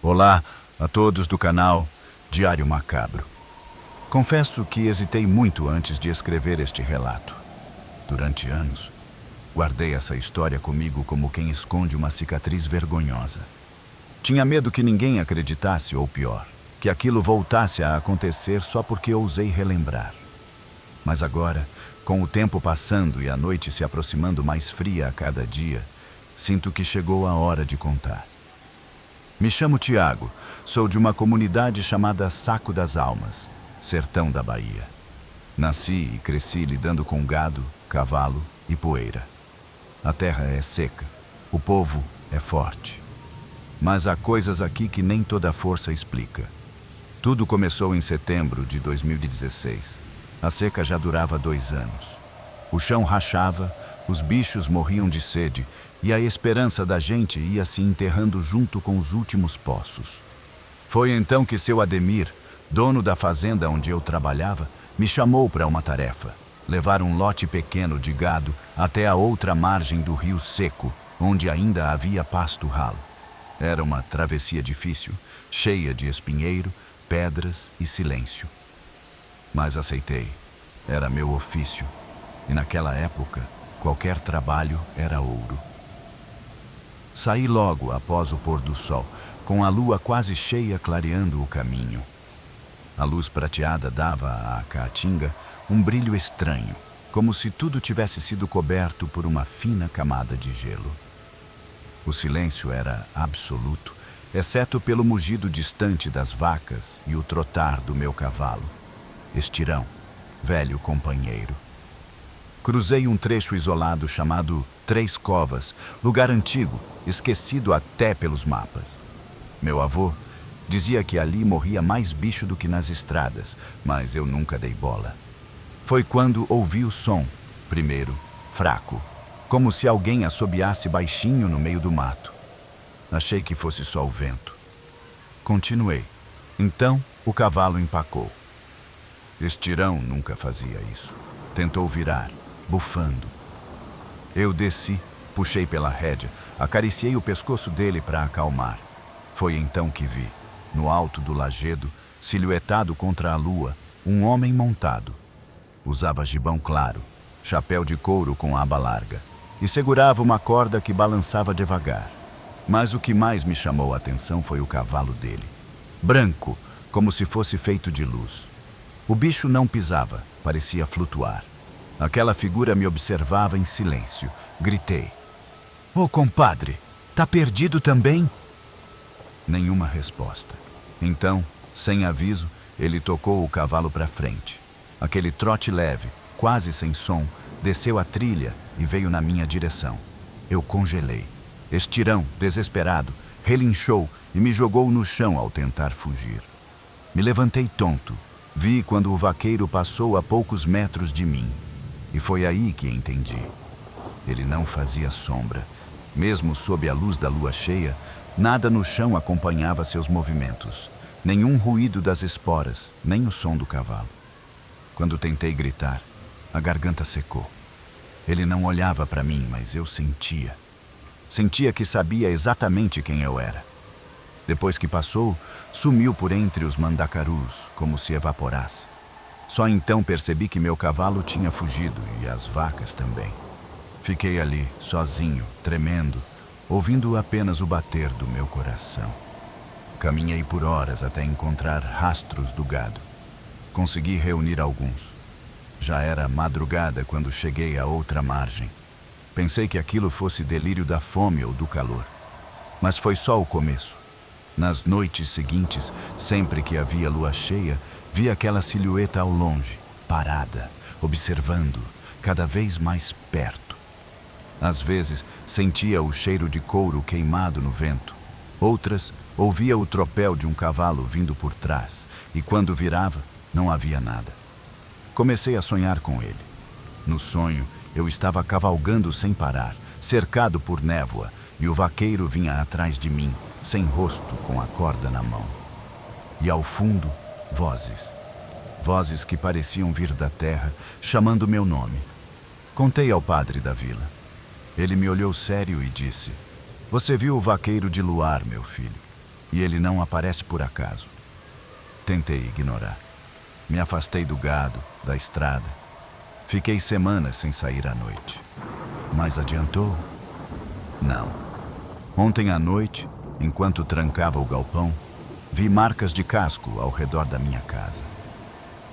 Olá a todos do canal Diário Macabro. Confesso que hesitei muito antes de escrever este relato. Durante anos, guardei essa história comigo como quem esconde uma cicatriz vergonhosa. Tinha medo que ninguém acreditasse, ou pior, que aquilo voltasse a acontecer só porque ousei relembrar. Mas agora, com o tempo passando e a noite se aproximando mais fria a cada dia, sinto que chegou a hora de contar. Me chamo Tiago, sou de uma comunidade chamada Saco das Almas, sertão da Bahia. Nasci e cresci lidando com gado, cavalo e poeira. A terra é seca, o povo é forte. Mas há coisas aqui que nem toda força explica. Tudo começou em setembro de 2016. A seca já durava 2 anos. O chão rachava, os bichos morriam de sede e a esperança da gente ia se enterrando junto com os últimos poços. Foi então que seu Ademir, dono da fazenda onde eu trabalhava, me chamou para uma tarefa: levar um lote pequeno de gado até a outra margem do rio seco, onde ainda havia pasto ralo. Era uma travessia difícil, cheia de espinheiro, pedras e silêncio. Mas aceitei. Era meu ofício. E naquela época, qualquer trabalho era ouro. Saí logo após o pôr do sol, com a lua quase cheia clareando o caminho. A luz prateada dava à caatinga um brilho estranho, como se tudo tivesse sido coberto por uma fina camada de gelo. O silêncio era absoluto, exceto pelo mugido distante das vacas e o trotar do meu cavalo, Estirão, velho companheiro. Cruzei um trecho isolado chamado Três Covas, lugar antigo, esquecido até pelos mapas. Meu avô dizia que ali morria mais bicho do que nas estradas, mas eu nunca dei bola. Foi quando ouvi o som, primeiro, fraco, como se alguém assobiasse baixinho no meio do mato. Achei que fosse só o vento. Continuei. Então, o cavalo empacou. Estirão nunca fazia isso. Tentou virar, bufando. Eu desci, puxei pela rédea, acariciei o pescoço dele para acalmar. Foi então que vi, no alto do lajedo, silhuetado contra a lua, um homem montado. Usava gibão claro, chapéu de couro com aba larga, e segurava uma corda que balançava devagar. Mas o que mais me chamou a atenção foi o cavalo dele. Branco, como se fosse feito de luz. O bicho não pisava, parecia flutuar. Aquela figura me observava em silêncio. Gritei: "Ô, compadre, tá perdido também?" Nenhuma resposta. Então, sem aviso, ele tocou o cavalo para frente. Aquele trote leve, quase sem som, desceu a trilha e veio na minha direção. Eu congelei. Estirão, desesperado, relinchou e me jogou no chão ao tentar fugir. Me levantei tonto. Vi quando o vaqueiro passou a poucos metros de mim. E foi aí que entendi. Ele não fazia sombra. Mesmo sob a luz da lua cheia, nada no chão acompanhava seus movimentos. Nenhum ruído das esporas, nem o som do cavalo. Quando tentei gritar, a garganta secou. Ele não olhava para mim, mas eu sentia. Sentia que sabia exatamente quem eu era. Depois que passou, sumiu por entre os mandacarus, como se evaporasse. Só então percebi que meu cavalo tinha fugido e as vacas também. Fiquei ali, sozinho, tremendo, ouvindo apenas o bater do meu coração. Caminhei por horas até encontrar rastros do gado. Consegui reunir alguns. Já era madrugada quando cheguei à outra margem. Pensei que aquilo fosse delírio da fome ou do calor. Mas foi só o começo. Nas noites seguintes, sempre que havia lua cheia, via aquela silhueta ao longe, parada, observando, cada vez mais perto. Às vezes, sentia o cheiro de couro queimado no vento. Outras, ouvia o tropel de um cavalo vindo por trás, e quando virava, não havia nada. Comecei a sonhar com ele. No sonho, eu estava cavalgando sem parar, cercado por névoa, e o vaqueiro vinha atrás de mim, sem rosto, com a corda na mão. E ao fundo, vozes. Vozes que pareciam vir da terra, chamando meu nome. Contei ao padre da vila. Ele me olhou sério e disse: "Você viu o vaqueiro de luar, meu filho?" e ele não aparece por acaso. Tentei ignorar. Me afastei do gado, da estrada. Fiquei semanas sem sair à noite. Mas adiantou? Não. Ontem à noite, enquanto trancava o galpão, vi marcas de casco ao redor da minha casa.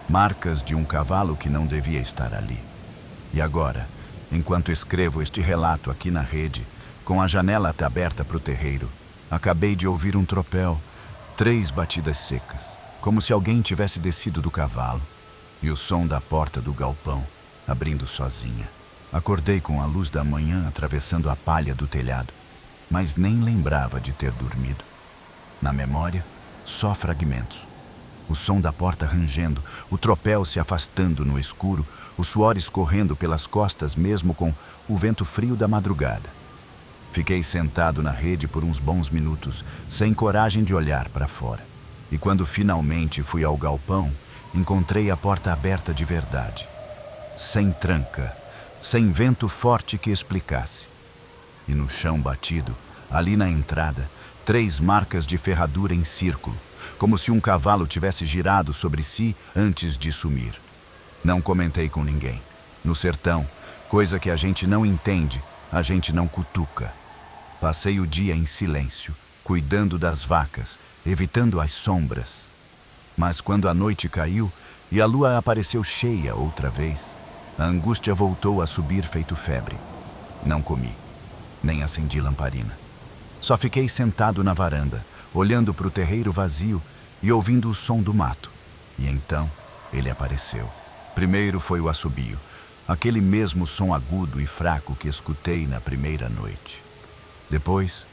Marcas de um cavalo que não devia estar ali. E agora, enquanto escrevo este relato aqui na rede, com a janela aberta para o terreiro, acabei de ouvir um tropel, 3 batidas secas, como se alguém tivesse descido do cavalo, e o som da porta do galpão abrindo sozinha. Acordei com a luz da manhã atravessando a palha do telhado, mas nem lembrava de ter dormido. Na memória, só fragmentos. O som da porta rangendo, o tropel se afastando no escuro, o suor escorrendo pelas costas mesmo com o vento frio da madrugada. Fiquei sentado na rede por uns bons minutos, sem coragem de olhar para fora. E quando finalmente fui ao galpão, encontrei a porta aberta de verdade. Sem tranca, sem vento forte que explicasse. E no chão batido, ali na entrada, 3 marcas de ferradura em círculo, como se um cavalo tivesse girado sobre si antes de sumir. Não comentei com ninguém. No sertão, coisa que a gente não entende, a gente não cutuca. Passei o dia em silêncio, cuidando das vacas, evitando as sombras. Mas quando a noite caiu e a lua apareceu cheia outra vez, a angústia voltou a subir feito febre. Não comi, nem acendi lamparina. Só fiquei sentado na varanda, olhando para o terreiro vazio e ouvindo o som do mato. E então ele apareceu. Primeiro foi o assobio, aquele mesmo som agudo e fraco que escutei na primeira noite. Depois,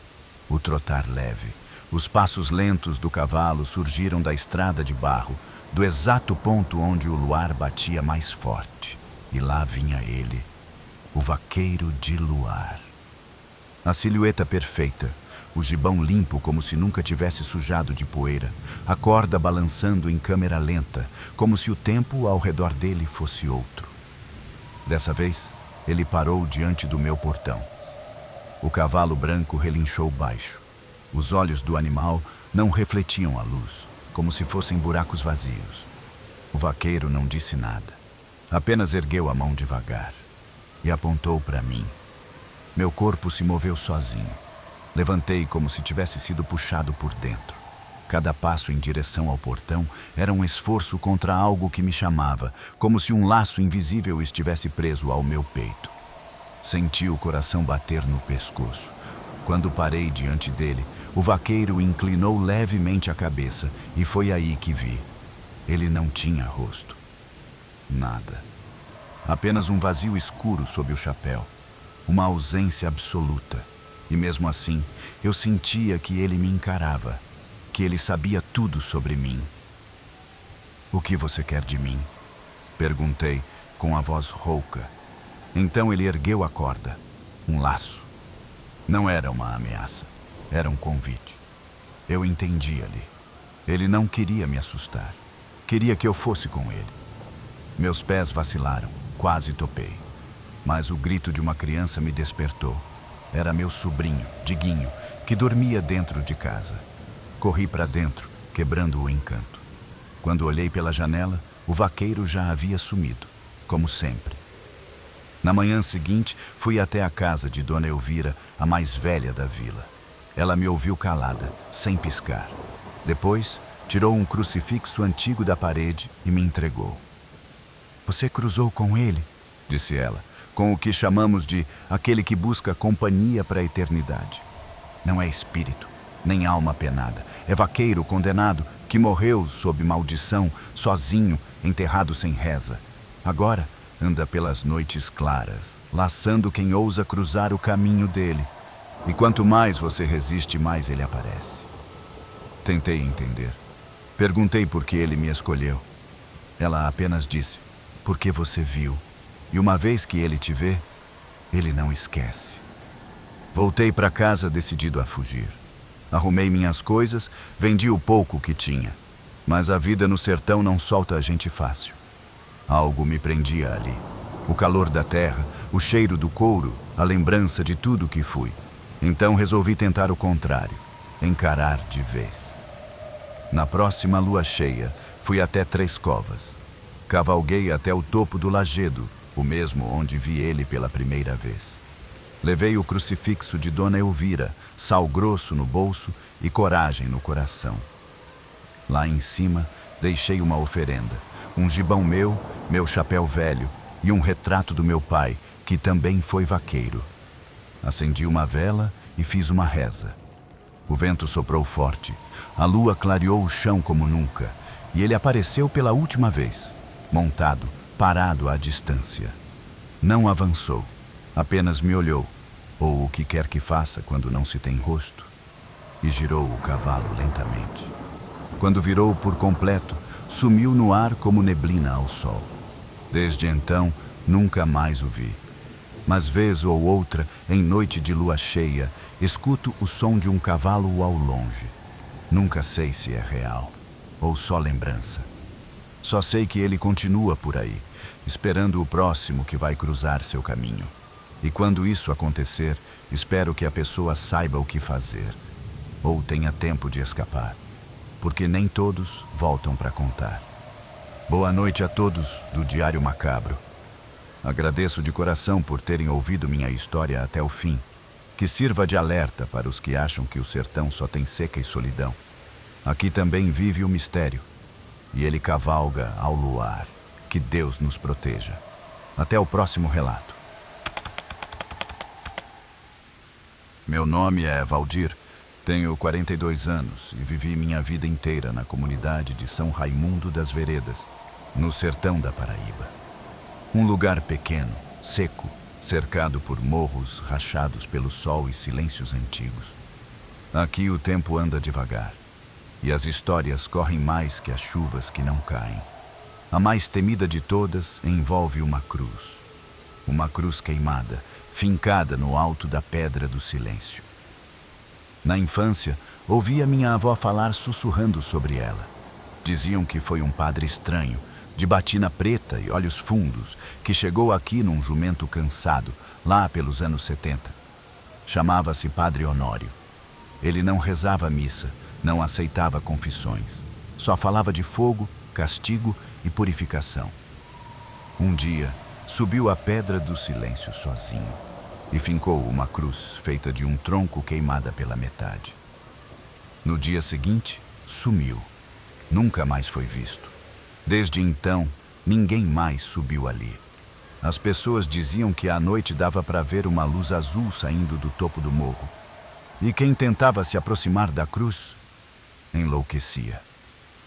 o trotar leve. Os passos lentos do cavalo surgiram da estrada de barro, do exato ponto onde o luar batia mais forte. E lá vinha ele, o vaqueiro de luar. A silhueta perfeita, o gibão limpo como se nunca tivesse sujado de poeira, a corda balançando em câmera lenta, como se o tempo ao redor dele fosse outro. Dessa vez, ele parou diante do meu portão. O cavalo branco relinchou baixo. Os olhos do animal não refletiam a luz, como se fossem buracos vazios. O vaqueiro não disse nada. Apenas ergueu a mão devagar e apontou para mim. Meu corpo se moveu sozinho. Levantei como se tivesse sido puxado por dentro. Cada passo em direção ao portão era um esforço contra algo que me chamava, como se um laço invisível estivesse preso ao meu peito. Senti o coração bater no pescoço. Quando parei diante dele, o vaqueiro inclinou levemente a cabeça e foi aí que vi. Ele não tinha rosto. Nada. Apenas um vazio escuro sob o chapéu. Uma ausência absoluta. E mesmo assim, eu sentia que ele me encarava, que ele sabia tudo sobre mim. "O que você quer de mim?" perguntei com a voz rouca. Então ele ergueu a corda, um laço. Não era uma ameaça, era um convite. Eu entendi ali. Ele não queria me assustar. Queria que eu fosse com ele. Meus pés vacilaram, quase topei. Mas o grito de uma criança me despertou. Era meu sobrinho, Diguinho, que dormia dentro de casa. Corri para dentro, quebrando o encanto. Quando olhei pela janela, o vaqueiro já havia sumido, como sempre. Na manhã seguinte, fui até a casa de Dona Elvira, a mais velha da vila. Ela me ouviu calada, sem piscar. Depois, tirou um crucifixo antigo da parede e me entregou. "Você cruzou com ele?" disse ela, com o que chamamos de aquele que busca companhia para a eternidade. Não é espírito, nem alma penada. É vaqueiro condenado que morreu sob maldição, sozinho, enterrado sem reza. Agora anda pelas noites claras, laçando quem ousa cruzar o caminho dele. E quanto mais você resiste, mais ele aparece. Tentei entender. Perguntei por que ele me escolheu. Ela apenas disse, porque você viu. E uma vez que ele te vê, ele não esquece. Voltei para casa decidido a fugir. Arrumei minhas coisas, vendi o pouco que tinha. Mas a vida no sertão não solta a gente fácil. Algo me prendia ali. O calor da terra, o cheiro do couro, a lembrança de tudo que fui. Então resolvi tentar o contrário. encarar de vez. Na próxima lua cheia, fui até Três Covas. Cavalguei até o topo do lajedo, o mesmo onde vi ele pela primeira vez. Levei o crucifixo de Dona Elvira, sal grosso no bolso e coragem no coração. Lá em cima, deixei uma oferenda, um gibão meu chapéu velho e um retrato do meu pai, que também foi vaqueiro. Acendi uma vela e fiz uma reza. O vento soprou forte, a lua clareou o chão como nunca, e ele apareceu pela última vez, montado, parado à distância. Não avançou, apenas me olhou, ou o que quer que faça quando não se tem rosto, e girou o cavalo lentamente. Quando virou por completo, sumiu no ar como neblina ao sol. Desde então, nunca mais o vi. Mas vez ou outra, em noite de lua cheia, escuto o som de um cavalo ao longe. Nunca sei se é real ou só lembrança. Só sei que ele continua por aí, esperando o próximo que vai cruzar seu caminho. E quando isso acontecer, espero que a pessoa saiba o que fazer, ou tenha tempo de escapar, porque nem todos voltam para contar. Boa noite a todos do Diário Macabro. Agradeço de coração por terem ouvido minha história até o fim. Que sirva de alerta para os que acham que o sertão só tem seca e solidão. Aqui também vive o mistério, e ele cavalga ao luar. Que Deus nos proteja. Até o próximo relato. Meu nome é Valdir, tenho 42 anos e vivi minha vida inteira na comunidade de São Raimundo das Veredas, no sertão da Paraíba. Um lugar pequeno, seco, cercado por morros rachados pelo sol e silêncios antigos. Aqui o tempo anda devagar, e as histórias correm mais que as chuvas que não caem. A mais temida de todas envolve uma cruz. Uma cruz queimada, fincada no alto da Pedra do Silêncio. Na infância, ouvia minha avó falar sussurrando sobre ela. Diziam que foi um padre estranho, de batina preta e olhos fundos, que chegou aqui num jumento cansado, lá pelos anos 70. Chamava-se Padre Honório. Ele não rezava missa, não aceitava confissões. Só falava de fogo, castigo e purificação. Um dia, subiu a Pedra do Silêncio sozinho e fincou uma cruz feita de um tronco queimada pela metade. No dia seguinte, sumiu. Nunca mais foi visto. Desde então, ninguém mais subiu ali. As pessoas diziam que à noite dava para ver uma luz azul saindo do topo do morro. E quem tentava se aproximar da cruz, enlouquecia.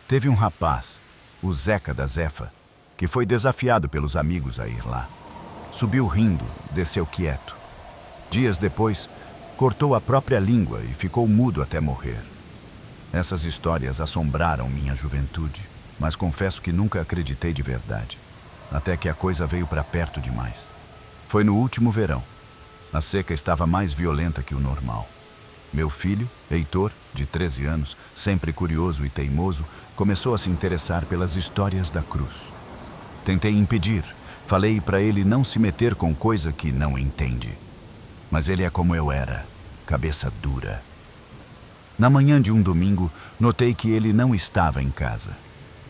Teve um rapaz, o Zeca da Zefa, que foi desafiado pelos amigos a ir lá. Subiu rindo, desceu quieto. Dias depois, cortou a própria língua e ficou mudo até morrer. Essas histórias assombraram minha juventude, mas confesso que nunca acreditei de verdade, até que a coisa veio para perto demais. Foi no último verão. A seca estava mais violenta que o normal. Meu filho, Heitor, de 13 anos, sempre curioso e teimoso, começou a se interessar pelas histórias da cruz. Tentei impedir, falei para ele não se meter com coisa que não entende. Mas ele é como eu era, cabeça dura. Na manhã de um domingo, notei que ele não estava em casa.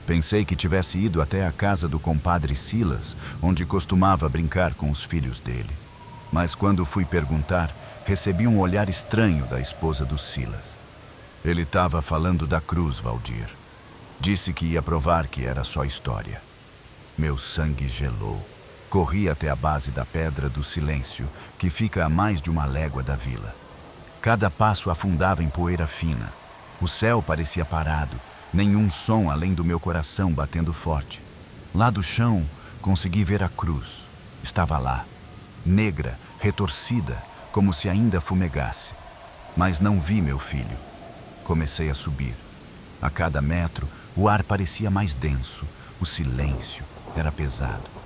Pensei que tivesse ido até a casa do compadre Silas, onde costumava brincar com os filhos dele. Mas quando fui perguntar, recebi um olhar estranho da esposa do Silas. Ele estava falando da cruz, Valdir. Disse que ia provar que era só história. Meu sangue gelou. Corri até a base da Pedra do Silêncio, que fica a mais de uma légua da vila. Cada passo afundava em poeira fina. O céu parecia parado. Nenhum som além do meu coração batendo forte. Lá do chão, consegui ver a cruz. Estava lá, negra, retorcida, como se ainda fumegasse. Mas não vi meu filho. Comecei a subir. A cada metro, o ar parecia mais denso. O silêncio era pesado.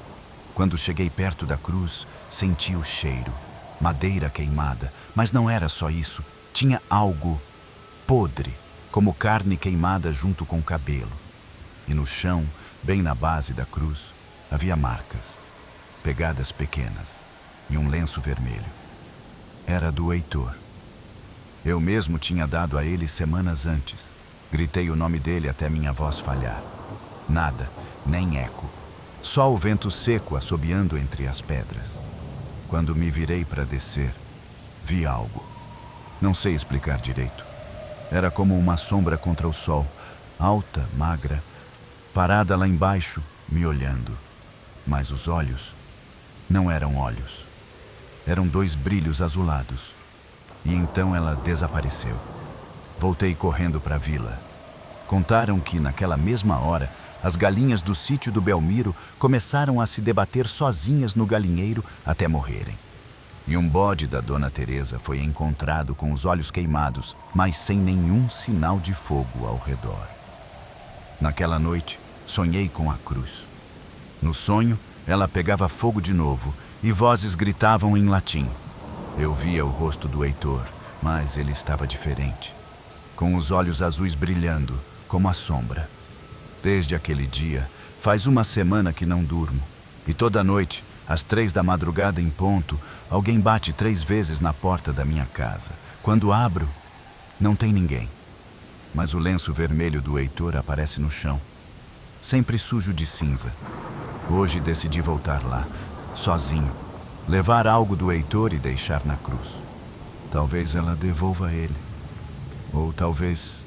Quando cheguei perto da cruz, senti o cheiro. Madeira queimada, mas não era só isso. Tinha algo podre, como carne queimada junto com cabelo. E no chão, bem na base da cruz, havia marcas, pegadas pequenas, e um lenço vermelho. Era do Heitor. Eu mesmo tinha dado a ele semanas antes. Gritei o nome dele até minha voz falhar. Nada, nem eco. Só o vento seco assobiando entre as pedras. Quando me virei para descer, vi algo. Não sei explicar direito. Era como uma sombra contra o sol, alta, magra, parada lá embaixo, me olhando. Mas os olhos não eram olhos. Eram dois brilhos azulados. E então ela desapareceu. Voltei correndo para a vila. Contaram que, naquela mesma hora, as galinhas do sítio do Belmiro começaram a se debater sozinhas no galinheiro até morrerem. E um bode da Dona Teresa foi encontrado com os olhos queimados, mas sem nenhum sinal de fogo ao redor. Naquela noite, sonhei com a cruz. No sonho, ela pegava fogo de novo e vozes gritavam em latim. Eu via o rosto do Heitor, mas ele estava diferente, com os olhos azuis brilhando, como a sombra. Desde aquele dia, faz uma semana que não durmo, e toda noite, às 3 da madrugada em ponto, alguém bate 3 vezes na porta da minha casa. Quando abro, não tem ninguém. Mas o lenço vermelho do Heitor aparece no chão, sempre sujo de cinza. Hoje decidi voltar lá, sozinho, levar algo do Heitor e deixar na cruz. Talvez ela devolva ele, ou talvez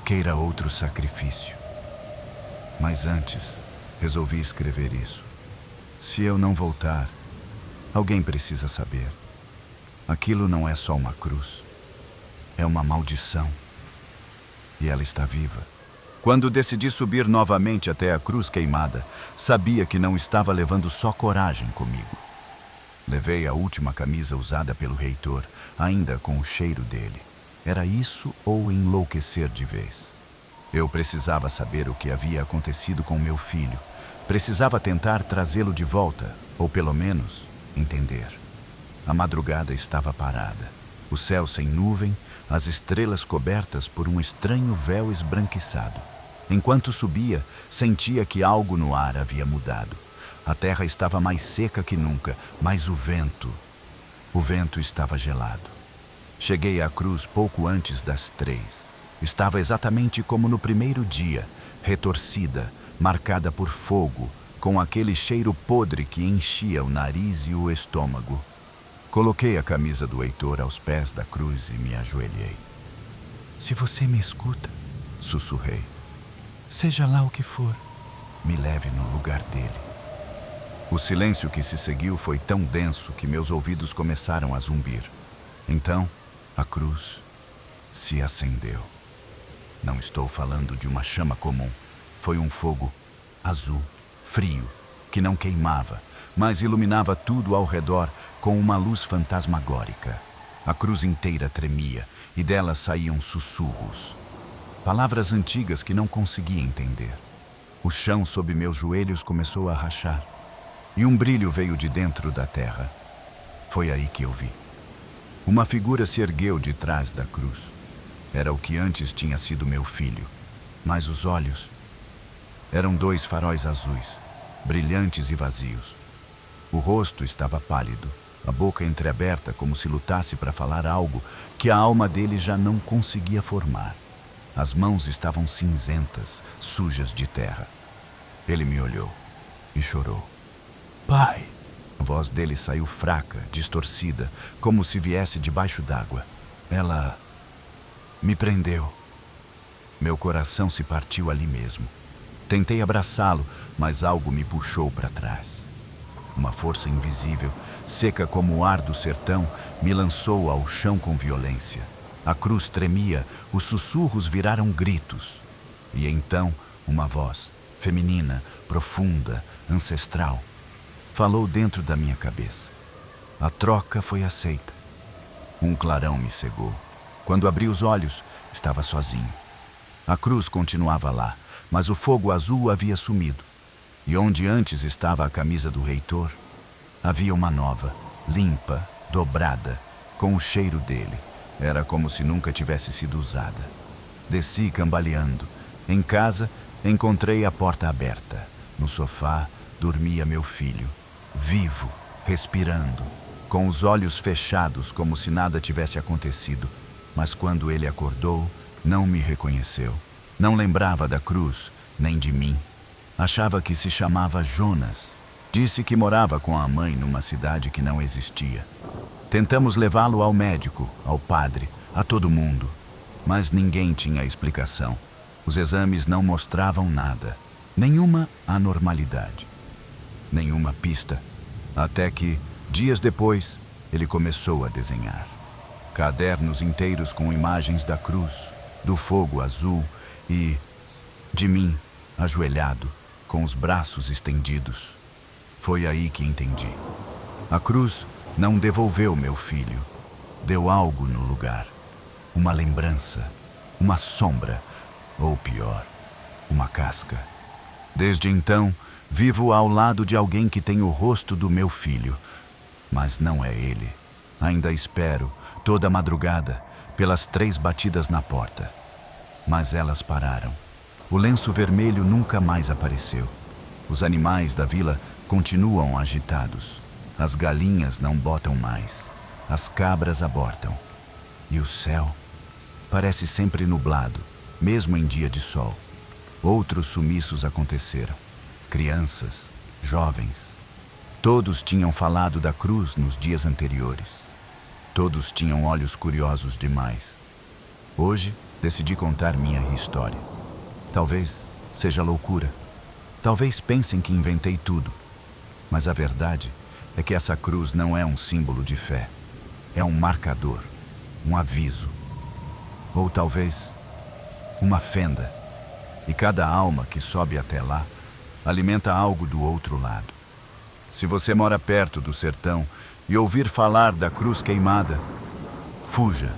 queira outro sacrifício. Mas antes, resolvi escrever isso. Se eu não voltar, alguém precisa saber. Aquilo não é só uma cruz. É uma maldição. E ela está viva. Quando decidi subir novamente até a cruz queimada, sabia que não estava levando só coragem comigo. Levei a última camisa usada pelo reitor, ainda com o cheiro dele. Era isso ou enlouquecer de vez? Eu precisava saber o que havia acontecido com meu filho. Precisava tentar trazê-lo de volta, ou pelo menos, entender. A madrugada estava parada. O céu sem nuvem, as estrelas cobertas por um estranho véu esbranquiçado. Enquanto subia, sentia que algo no ar havia mudado. A terra estava mais seca que nunca, mas o vento estava gelado. Cheguei à cruz pouco antes das 3. Estava exatamente como no primeiro dia, retorcida, marcada por fogo, com aquele cheiro podre que enchia o nariz e o estômago. Coloquei a camisa do Heitor aos pés da cruz e me ajoelhei. Se você me escuta, sussurrei, seja lá o que for, me leve no lugar dele. O silêncio que se seguiu foi tão denso que meus ouvidos começaram a zumbir. Então, a cruz se acendeu. Não estou falando de uma chama comum. Foi um fogo azul, frio, que não queimava, mas iluminava tudo ao redor com uma luz fantasmagórica. A cruz inteira tremia e dela saíam sussurros. Palavras antigas que não conseguia entender. O chão sob meus joelhos começou a rachar. E um brilho veio de dentro da terra. Foi aí que eu vi. Uma figura se ergueu de trás da cruz. Era o que antes tinha sido meu filho. Mas os olhos eram 2 faróis azuis, brilhantes e vazios. O rosto estava pálido, a boca entreaberta como se lutasse para falar algo que a alma dele já não conseguia formar. As mãos estavam cinzentas, sujas de terra. Ele me olhou e chorou. Pai! A voz dele saiu fraca, distorcida, como se viesse debaixo d'água. Ela me prendeu. Meu coração se partiu ali mesmo. Tentei abraçá-lo, mas algo me puxou para trás. Uma força invisível, seca como o ar do sertão, me lançou ao chão com violência. A cruz tremia, os sussurros viraram gritos. E então, uma voz, feminina, profunda, ancestral, falou dentro da minha cabeça. A troca foi aceita. Um clarão me cegou. Quando abri os olhos, estava sozinho. A cruz continuava lá, mas o fogo azul havia sumido. E onde antes estava a camisa do reitor, havia uma nova, limpa, dobrada, com o cheiro dele. Era como se nunca tivesse sido usada. Desci cambaleando. Em casa, encontrei a porta aberta. No sofá, dormia meu filho, vivo, respirando, com os olhos fechados como se nada tivesse acontecido. mas quando ele acordou, não me reconheceu. Não lembrava da cruz, nem de mim. Achava que se chamava Jonas. Disse que morava com a mãe numa cidade que não existia. Tentamos levá-lo ao médico, ao padre, a todo mundo, mas ninguém tinha explicação. Os exames não mostravam nada, nenhuma anormalidade, nenhuma pista, até que, dias depois, ele começou a desenhar. Cadernos inteiros com imagens da cruz, do fogo azul e de mim, ajoelhado, com os braços estendidos. Foi aí que entendi. A cruz não devolveu meu filho, deu algo no lugar. Uma lembrança, uma sombra, ou pior, uma casca. Desde então, vivo ao lado de alguém que tem o rosto do meu filho, mas não é ele. Ainda espero, toda madrugada, pelas 3 batidas na porta. Mas elas pararam. O lenço vermelho nunca mais apareceu. Os animais da vila continuam agitados. As galinhas não botam mais. As cabras abortam. E o céu parece sempre nublado, mesmo em dia de sol. Outros sumiços aconteceram. Crianças, jovens. Todos tinham falado da cruz nos dias anteriores. Todos tinham olhos curiosos demais. Hoje, decidi contar minha história. Talvez seja loucura. Talvez pensem que inventei tudo. Mas a verdade é que essa cruz não é um símbolo de fé. É um marcador, um aviso. Ou talvez uma fenda. E cada alma que sobe até lá alimenta algo do outro lado. Se você mora perto do sertão e ouvir falar da cruz queimada, fuja.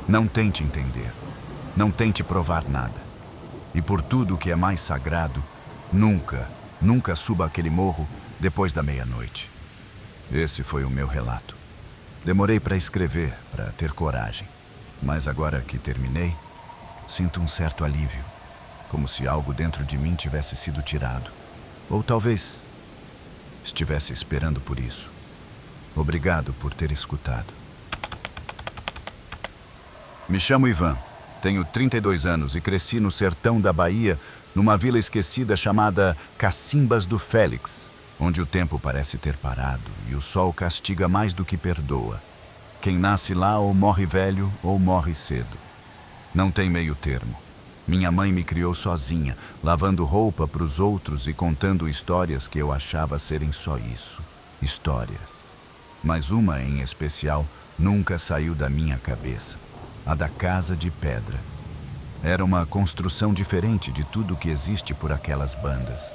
Não tente entender. Não tente provar nada. E por tudo que é mais sagrado, nunca suba aquele morro depois da meia-noite. Esse foi o meu relato. Demorei para escrever, para ter coragem. Mas agora que terminei, sinto um certo alívio. Como se algo dentro de mim tivesse sido tirado. Ou talvez estivesse esperando por isso. Obrigado por ter escutado. Me chamo Ivan, tenho 32 anos e cresci no sertão da Bahia, numa vila esquecida chamada Cacimbas do Félix, onde o tempo parece ter parado e o sol castiga mais do que perdoa. Quem nasce lá ou morre velho ou morre cedo. Não tem meio termo. Minha mãe me criou sozinha, lavando roupa para os outros e contando histórias que eu achava serem só isso, histórias. Mas uma em especial nunca saiu da minha cabeça, a da casa de pedra. Era uma construção diferente de tudo que existe por aquelas bandas.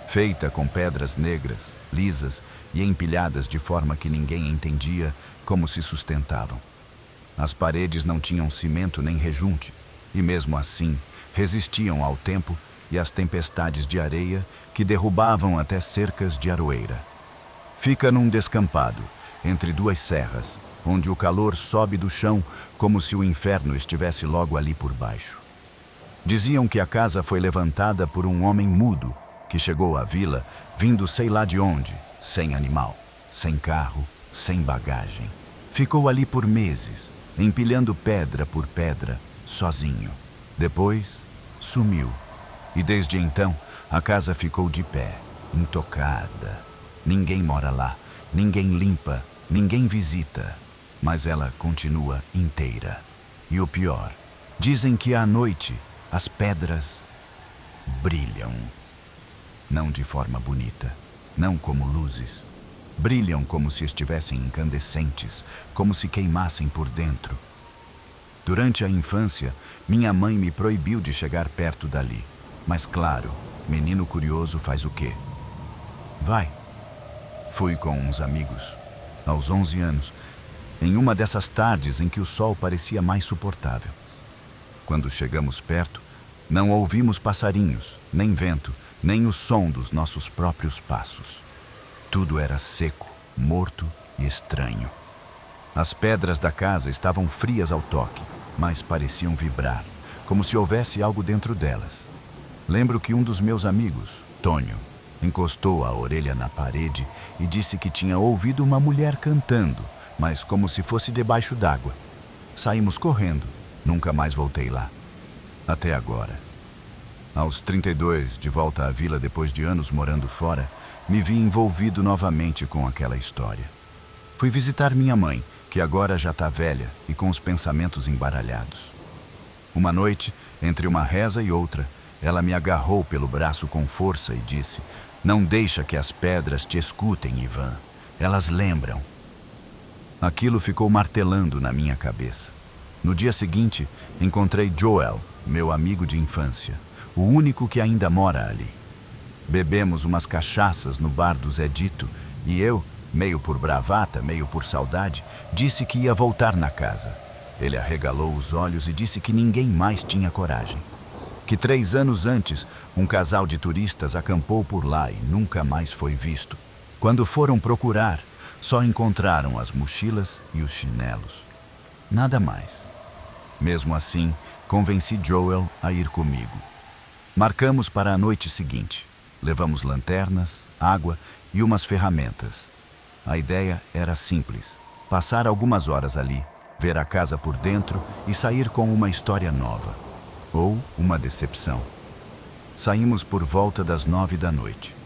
Feita com pedras negras, lisas e empilhadas de forma que ninguém entendia como se sustentavam. As paredes não tinham cimento nem rejunte, e mesmo assim resistiam ao tempo e às tempestades de areia que derrubavam até cercas de aroeira. Fica num descampado, entre 2 serras, onde o calor sobe do chão como se o inferno estivesse logo ali por baixo. Diziam que a casa foi levantada por um homem mudo, que chegou à vila vindo sei lá de onde, sem animal, sem carro, sem bagagem. Ficou ali por meses, empilhando pedra por pedra, sozinho. Depois, sumiu. E desde então, a casa ficou de pé, intocada. Ninguém mora lá, ninguém limpa, ninguém visita. Mas ela continua inteira. E o pior, dizem que à noite as pedras brilham. Não de forma bonita, não como luzes. Brilham como se estivessem incandescentes, como se queimassem por dentro. Durante a infância, minha mãe me proibiu de chegar perto dali. Mas claro, menino curioso faz o quê? Vai. Fui com uns amigos, aos 11 anos, em uma dessas tardes em que o sol parecia mais suportável. Quando chegamos perto, não ouvimos passarinhos, nem vento, nem o som dos nossos próprios passos. Tudo era seco, morto e estranho. As pedras da casa estavam frias ao toque, mas pareciam vibrar, como se houvesse algo dentro delas. Lembro que um dos meus amigos, Tônio, encostou a orelha na parede e disse que tinha ouvido uma mulher cantando, mas como se fosse debaixo d'água. Saímos correndo. Nunca mais voltei lá. Até agora. Aos 32, de volta à vila depois de anos morando fora, me vi envolvido novamente com aquela história. Fui visitar minha mãe, que agora já está velha e com os pensamentos embaralhados. Uma noite, entre uma reza e outra, ela me agarrou pelo braço com força e disse: "Não deixa que as pedras te escutem, Ivan. Elas lembram." Aquilo ficou martelando na minha cabeça. No dia seguinte, encontrei Joel, meu amigo de infância, o único que ainda mora ali. Bebemos umas cachaças no bar do Zé Dito e eu, meio por bravata, meio por saudade, disse que ia voltar na casa. Ele arregalou os olhos e disse que ninguém mais tinha coragem. Que 3 anos antes, um casal de turistas acampou por lá e nunca mais foi visto. Quando foram procurar, só encontraram as mochilas e os chinelos. Nada mais. Mesmo assim, convenci Joel a ir comigo. Marcamos para a noite seguinte. Levamos lanternas, água e umas ferramentas. A ideia era simples: passar algumas horas ali, ver a casa por dentro e sair com uma história nova. Ou uma decepção. Saímos por volta das 9 da noite.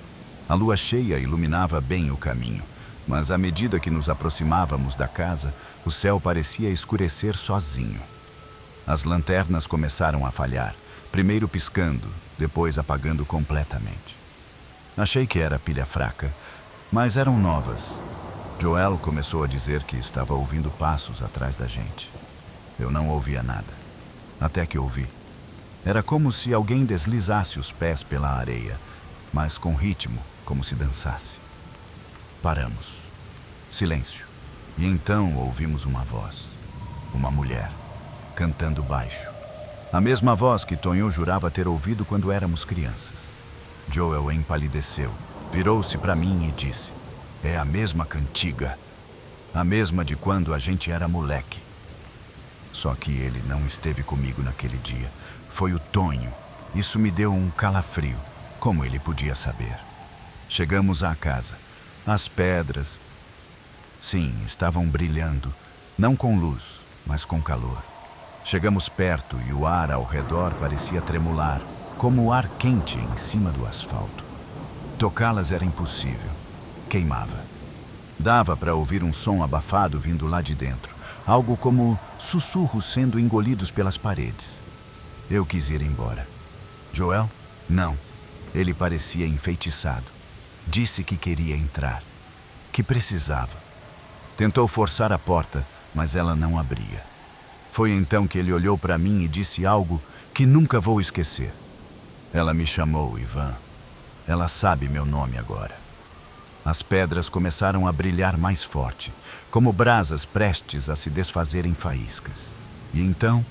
A lua cheia iluminava bem o caminho, mas à medida que nos aproximávamos da casa, o céu parecia escurecer sozinho. As lanternas começaram a falhar, primeiro piscando, depois apagando completamente. Achei que era pilha fraca, mas eram novas. Joel começou a dizer que estava ouvindo passos atrás da gente. Eu não ouvia nada, até que ouvi. Era como se alguém deslizasse os pés pela areia, mas com ritmo, como se dançasse. Paramos. Silêncio. E então ouvimos uma voz. Uma mulher, cantando baixo. A mesma voz que Tonho jurava ter ouvido quando éramos crianças. Joel empalideceu, virou-se para mim e disse: "É a mesma cantiga. A mesma de quando a gente era moleque." Só que ele não esteve comigo naquele dia. Foi o Tonho. Isso me deu um calafrio. Como ele podia saber? Chegamos à casa. As pedras, sim, estavam brilhando, não com luz, mas com calor. Chegamos perto e o ar ao redor parecia tremular, como o ar quente em cima do asfalto. Tocá-las era impossível. Queimava. Dava para ouvir um som abafado vindo lá de dentro, algo como sussurros sendo engolidos pelas paredes. Eu quis ir embora. Joel? Não. Ele parecia enfeitiçado. Disse que queria entrar, que precisava. Tentou forçar a porta, mas ela não abria. Foi então que ele olhou para mim e disse algo que nunca vou esquecer. Ela me chamou, Ivan. Ela sabe meu nome agora. As pedras começaram a brilhar mais forte, como brasas prestes a se desfazer em faíscas. E então,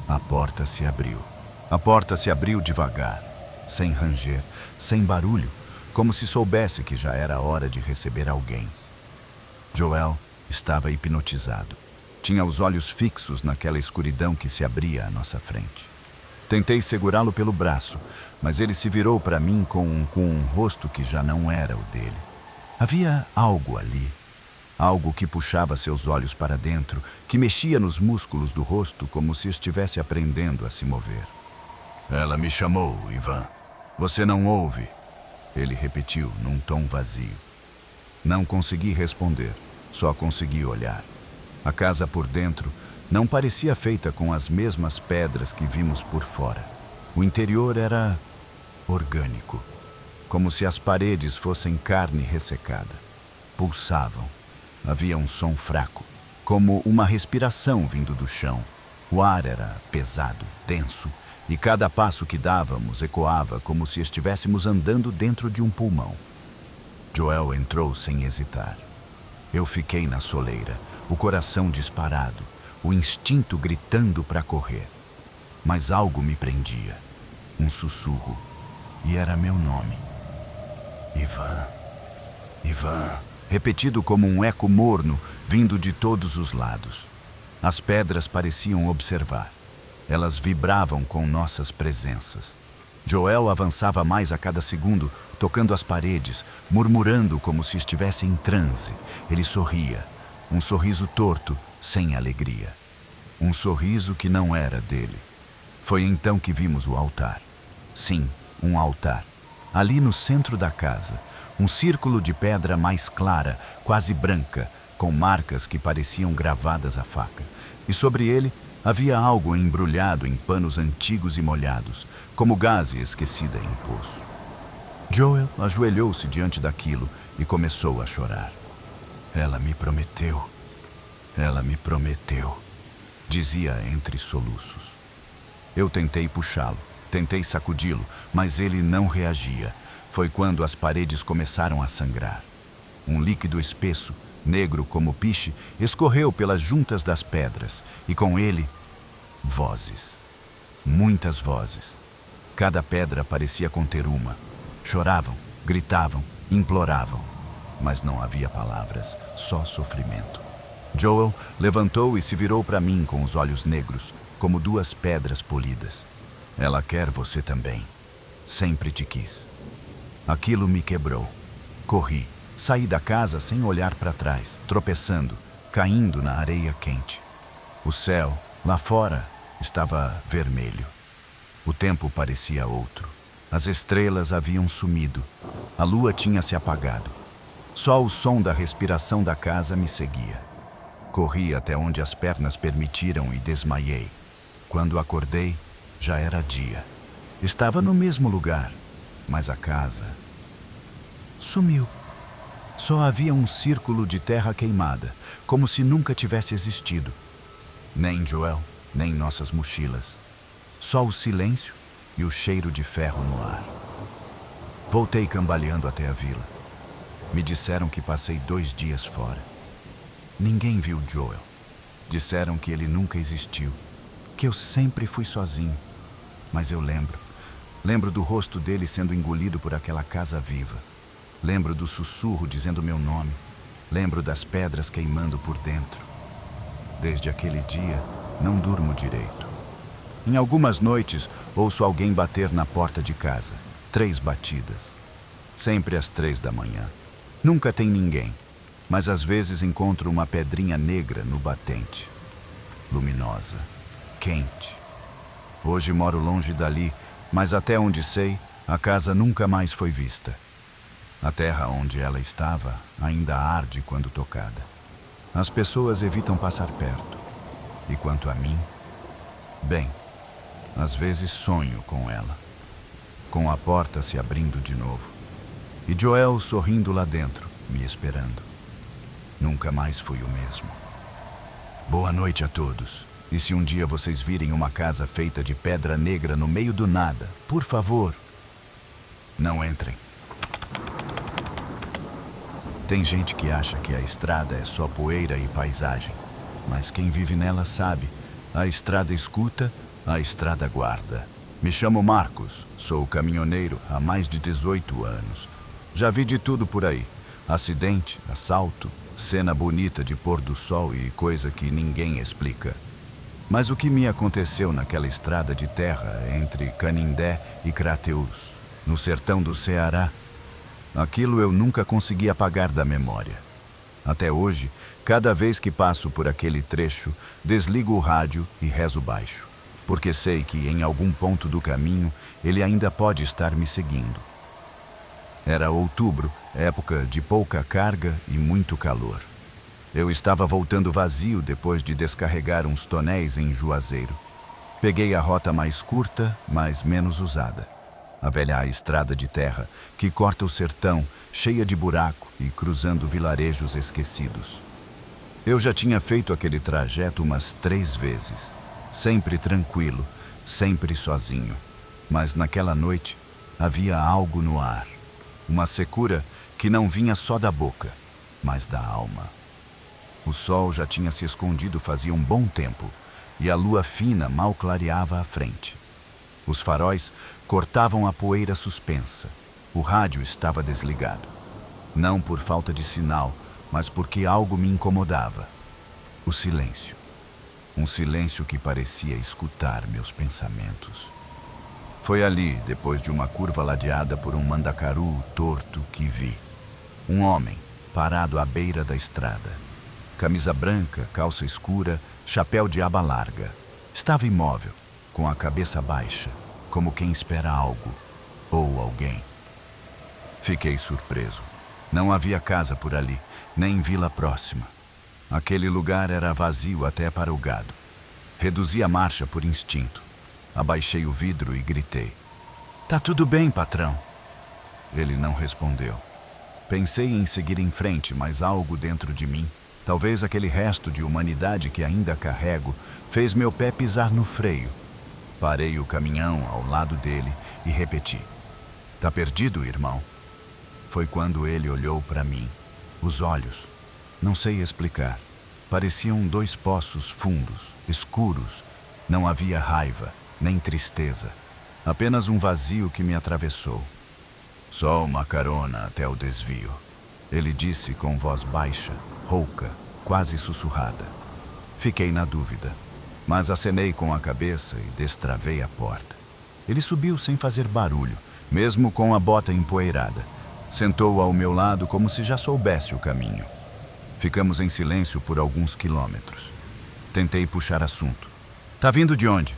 a porta se abriu. A porta se abriu devagar, sem ranger, sem barulho, como se soubesse que já era hora de receber alguém. Joel estava hipnotizado. Tinha os olhos fixos naquela escuridão que se abria à nossa frente. Tentei segurá-lo pelo braço, mas ele se virou para mim com um rosto que já não era o dele. Havia algo ali, algo que puxava seus olhos para dentro, que mexia nos músculos do rosto como se estivesse aprendendo a se mover. Ela me chamou, Ivan. Você não ouve? Ele repetiu num tom vazio. Não consegui responder, só consegui olhar. A casa por dentro não parecia feita com as mesmas pedras que vimos por fora. O interior era orgânico, como se as paredes fossem carne ressecada. Pulsavam. Havia um som fraco, como uma respiração vindo do chão. O ar era pesado, denso, e cada passo que dávamos ecoava como se estivéssemos andando dentro de um pulmão. Joel entrou sem hesitar. Eu fiquei na soleira, o coração disparado, o instinto gritando para correr. Mas algo me prendia, um sussurro, e era meu nome. Ivan, Ivan, repetido como um eco morno vindo de todos os lados. As pedras pareciam observar. Elas vibravam com nossas presenças. Joel avançava mais a cada segundo, tocando as paredes, murmurando como se estivesse em transe. Ele sorria, um sorriso torto, sem alegria. Um sorriso que não era dele. Foi então que vimos o altar. Sim, um altar. Ali no centro da casa, um círculo de pedra mais clara, quase branca, com marcas que pareciam gravadas à faca. E sobre ele havia algo embrulhado em panos antigos e molhados, como gaze esquecida em poço. Joel ajoelhou-se diante daquilo e começou a chorar. Ela me prometeu, dizia entre soluços. Eu tentei puxá-lo, tentei sacudi-lo, mas ele não reagia. Foi quando as paredes começaram a sangrar. Um líquido espesso, negro como piche, escorreu pelas juntas das pedras, e com ele, vozes. Muitas vozes. Cada pedra parecia conter uma. Choravam, gritavam, imploravam. Mas não havia palavras, só sofrimento. Joel levantou e se virou para mim com os olhos negros, como duas pedras polidas. Ela quer você também. Sempre te quis. Aquilo me quebrou. Corri. Saí da casa sem olhar para trás, tropeçando, caindo na areia quente. O céu, lá fora, estava vermelho. O tempo parecia outro. As estrelas haviam sumido. A lua tinha se apagado. Só o som da respiração da casa me seguia. Corri até onde as pernas permitiram e desmaiei. Quando acordei, já era dia. Estava no mesmo lugar, mas a casa sumiu. Só havia um círculo de terra queimada, como se nunca tivesse existido. Nem Joel, nem nossas mochilas. Só o silêncio e o cheiro de ferro no ar. Voltei cambaleando até a vila. Me disseram que passei 2 dias fora. Ninguém viu Joel. Disseram que ele nunca existiu, que eu sempre fui sozinho. Mas eu lembro. Lembro do rosto dele sendo engolido por aquela casa viva. Lembro do sussurro dizendo meu nome. Lembro das pedras queimando por dentro. Desde aquele dia, não durmo direito. Em algumas noites, ouço alguém bater na porta de casa. 3 batidas. Sempre às 3 da manhã. Nunca tem ninguém, mas às vezes encontro uma pedrinha negra no batente. Luminosa, quente. Hoje moro longe dali, mas até onde sei, a casa nunca mais foi vista. A terra onde ela estava ainda arde quando tocada. As pessoas evitam passar perto. E quanto a mim, bem, às vezes sonho com ela. Com a porta se abrindo de novo. E Joel sorrindo lá dentro, me esperando. Nunca mais fui o mesmo. Boa noite a todos. E se um dia vocês virem uma casa feita de pedra negra no meio do nada, por favor, não entrem. Tem gente que acha que a estrada é só poeira e paisagem, mas quem vive nela sabe, a estrada escuta, a estrada guarda. Me chamo Marcos, sou caminhoneiro há mais de 18 anos. Já vi de tudo por aí, acidente, assalto, cena bonita de pôr do sol e coisa que ninguém explica. Mas o que me aconteceu naquela estrada de terra entre Canindé e Crateús, no sertão do Ceará, aquilo eu nunca consegui apagar da memória. Até hoje, cada vez que passo por aquele trecho, desligo o rádio e rezo baixo, porque sei que em algum ponto do caminho ele ainda pode estar me seguindo. Era outubro, época de pouca carga e muito calor. Eu estava voltando vazio depois de descarregar uns tonéis em Juazeiro. Peguei a rota mais curta, mas menos usada. A velha estrada de terra que corta o sertão, cheia de buraco e cruzando vilarejos esquecidos. Eu já tinha feito aquele trajeto umas 3 vezes. Sempre tranquilo, sempre sozinho. Mas naquela noite havia algo no ar. Uma secura que não vinha só da boca, mas da alma. O sol já tinha se escondido fazia um bom tempo e a lua fina mal clareava à frente. Os faróis cortavam a poeira suspensa. O rádio estava desligado. Não por falta de sinal, mas porque algo me incomodava. O silêncio. Um silêncio que parecia escutar meus pensamentos. Foi ali, depois de uma curva ladeada por um mandacaru torto, que vi um homem parado à beira da estrada. Camisa branca, calça escura, chapéu de aba larga. Estava imóvel, com a cabeça baixa, como quem espera algo ou alguém. Fiquei surpreso. Não havia casa por ali, nem vila próxima. Aquele lugar era vazio até para o gado. Reduzi a marcha por instinto. Abaixei o vidro e gritei: "Tá tudo bem, patrão?" Ele não respondeu. Pensei em seguir em frente, mas algo dentro de mim, talvez aquele resto de humanidade que ainda carrego, fez meu pé pisar no freio. Parei o caminhão ao lado dele e repeti: "Tá perdido, irmão?" Foi quando ele olhou para mim. Os olhos, não sei explicar, pareciam dois poços fundos, escuros. Não havia raiva, nem tristeza, apenas um vazio que me atravessou. "Só uma carona até o desvio", ele disse com voz baixa, rouca, quase sussurrada. Fiquei na dúvida, mas acenei com a cabeça e destravei a porta. Ele subiu sem fazer barulho, mesmo com a bota empoeirada. Sentou ao meu lado como se já soubesse o caminho. Ficamos em silêncio por alguns quilômetros. Tentei puxar assunto. "Tá vindo de onde?"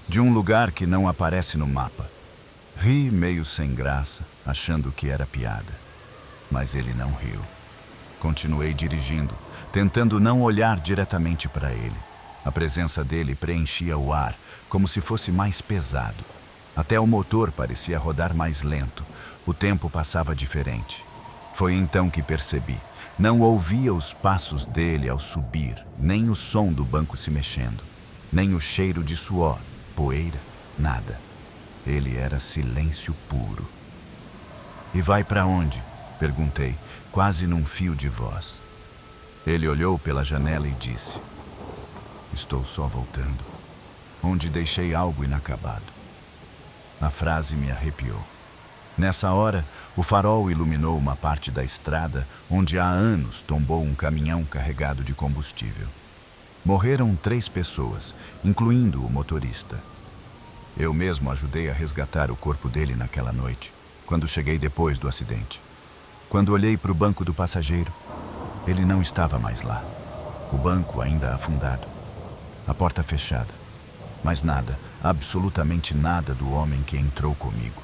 "De um lugar que não aparece no mapa." Ri meio sem graça, achando que era piada. Mas ele não riu. Continuei dirigindo, tentando não olhar diretamente para ele. A presença dele preenchia o ar, como se fosse mais pesado. Até o motor parecia rodar mais lento. O tempo passava diferente. Foi então que percebi. Não ouvia os passos dele ao subir, nem o som do banco se mexendo, nem o cheiro de suor, poeira, nada. Ele era silêncio puro. "E vai para onde?" perguntei, quase num fio de voz. Ele olhou pela janela e disse: "Estou só voltando, onde deixei algo inacabado." A frase me arrepiou. Nessa hora, o farol iluminou uma parte da estrada onde há anos tombou um caminhão carregado de combustível. Morreram 3 pessoas, incluindo o motorista. Eu mesmo ajudei a resgatar o corpo dele naquela noite, quando cheguei depois do acidente. Quando olhei para o banco do passageiro, ele não estava mais lá. O banco ainda afundado. A porta fechada. Mas nada, absolutamente nada do homem que entrou comigo.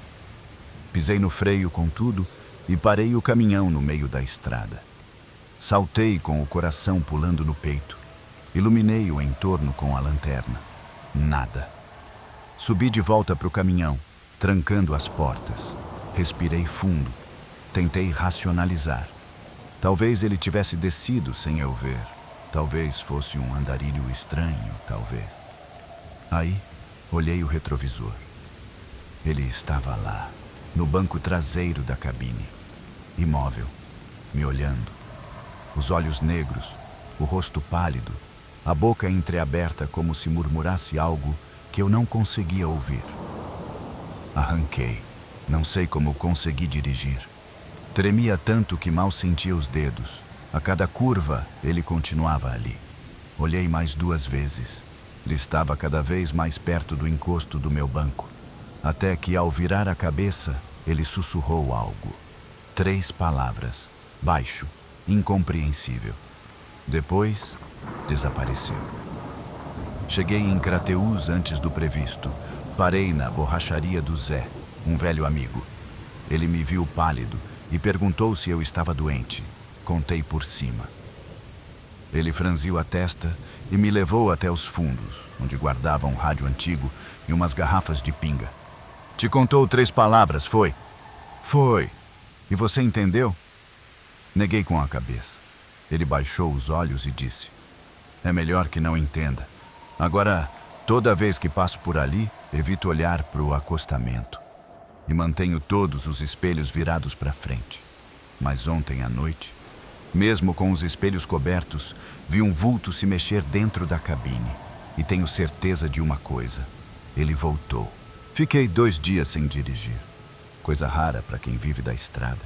Pisei no freio com tudo e parei o caminhão no meio da estrada. Saltei com o coração pulando no peito. Iluminei o entorno com a lanterna. Nada. Subi de volta para o caminhão, trancando as portas. Respirei fundo. Tentei racionalizar. Talvez ele tivesse descido sem eu ver. Talvez fosse um andarilho estranho, talvez. Aí, olhei o retrovisor. Ele estava lá, no banco traseiro da cabine, imóvel, me olhando. Os olhos negros, o rosto pálido, a boca entreaberta como se murmurasse algo que eu não conseguia ouvir. Arranquei. Não sei como consegui dirigir. Tremia tanto que mal sentia os dedos. A cada curva, ele continuava ali. Olhei mais 2 vezes. Ele estava cada vez mais perto do encosto do meu banco. Até que, ao virar a cabeça, ele sussurrou algo. 3 palavras, baixo, incompreensível. Depois, desapareceu. Cheguei em Crateús antes do previsto. Parei na borracharia do Zé, um velho amigo. Ele me viu pálido e perguntou se eu estava doente. Contei por cima. Ele franziu a testa e me levou até os fundos, onde guardava um rádio antigo e umas garrafas de pinga. "Te contou 3 palavras, foi?" "Foi. E você entendeu?" Neguei com a cabeça. Ele baixou os olhos e disse: "É melhor que não entenda. Agora, toda vez que passo por ali, evito olhar para o acostamento. E mantenho todos os espelhos virados para frente. Mas ontem à noite, mesmo com os espelhos cobertos, vi um vulto se mexer dentro da cabine. E tenho certeza de uma coisa: ele voltou." Fiquei 2 dias sem dirigir. Coisa rara para quem vive da estrada.